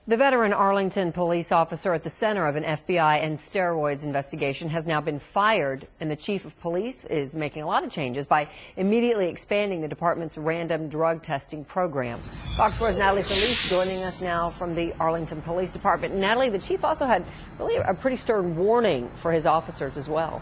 The veteran Arlington police officer at the center of an FBI and steroids investigation has now been fired, and the chief of police is making a lot of changes by immediately expanding the department's random drug testing program. Fox 4's Natalie Solis joining us now from the Arlington Police Department. Natalie, the chief also had really a pretty stern warning for his officers as well.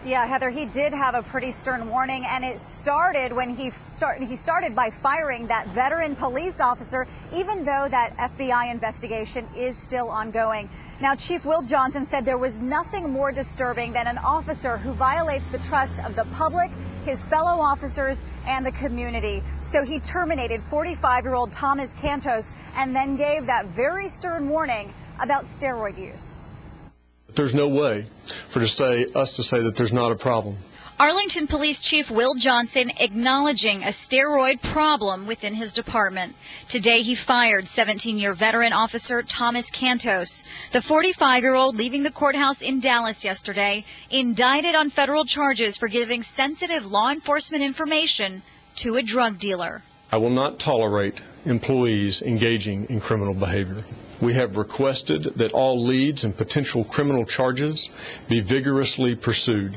Yeah, Heather, he did have a pretty stern warning, and it started when he started by firing that veteran police officer, even though that FBI investigation is still ongoing. Now, Chief Will Johnson said there was nothing more disturbing than an officer who violates the trust of the public, his fellow officers, and the community. So he terminated 45-year-old Thomas Cantos and then gave that very stern warning about steroid use. There's no way for us to say that there's not a problem. Arlington Police Chief Will Johnson acknowledging a steroid problem within his department. Today he fired 17-year veteran officer Thomas Cantos. The 45-year-old leaving the courthouse in Dallas yesterday, indicted on federal charges for giving sensitive law enforcement information to a drug dealer. I will not tolerate employees engaging in criminal behavior. We have requested that all leads and potential criminal charges be vigorously pursued.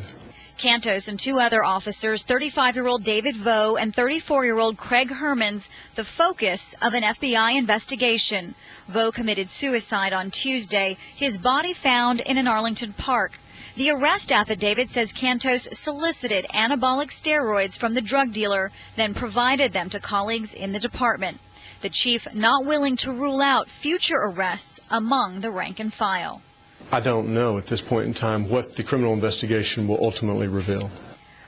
Cantos and two other officers, 35-year-old David Vo and 34-year-old Craig Hermans, the focus of an FBI investigation. Vo committed suicide on Tuesday, his body found in an Arlington park. The arrest affidavit says Cantos solicited anabolic steroids from the drug dealer, then provided them to colleagues in the department. The chief not willing to rule out future arrests among the rank and file. I don't know at this point in time what the criminal investigation will ultimately reveal.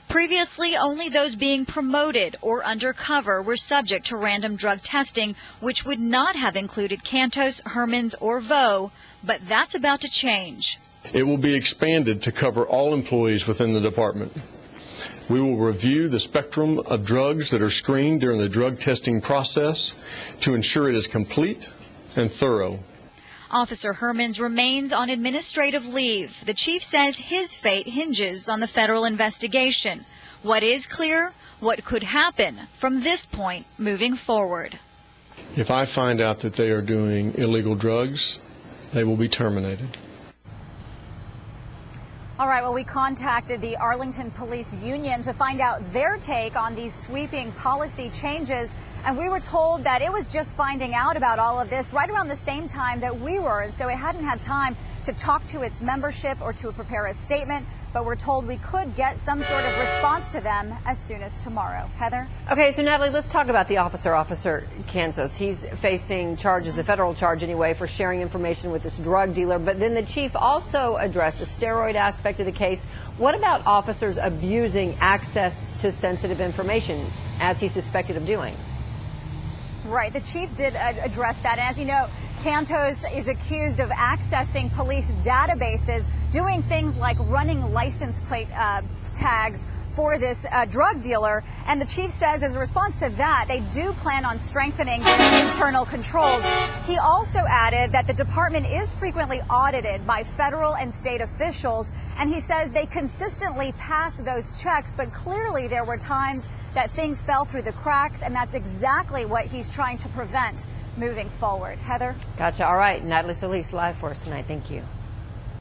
Previously, only those being promoted or undercover were subject to random drug testing, which would not have included Cantos, Hermans, or Vo, but that's about to change. It will be expanded to cover all employees within the department. We will review the spectrum of drugs that are screened during the drug testing process to ensure it is complete and thorough. Officer Hermans remains on administrative leave. The chief says his fate hinges on the federal investigation. What is clear? What could happen from this point moving forward? If I find out that they are doing illegal drugs, they will be terminated. All right, well, we contacted the Arlington Police Union to find out their take on these sweeping policy changes, and we were told that it was just finding out about all of this right around the same time that we were, and so it hadn't had time to talk to its membership or to prepare a statement, but we're told we could get some sort of response to them as soon as tomorrow. Heather? Okay, so Natalie, let's talk about the Officer Cantos. He's facing charges, the federal charge anyway, for sharing information with this drug dealer, but then the chief also addressed the steroid aspect of the case. What about officers abusing access to sensitive information, as he's suspected of doing? Right. The chief did address that. And as you know, Cantos is accused of accessing police databases, doing things like running license plate tags for this drug dealer. And the chief says as a response to that, they do plan on strengthening their internal controls. He also added that the department is frequently audited by federal and state officials. And he says they consistently pass those checks, but clearly there were times that things fell through the cracks. And that's exactly what he's trying to prevent moving forward. Heather? Gotcha. All right. Natalie Solis live for us tonight. Thank you.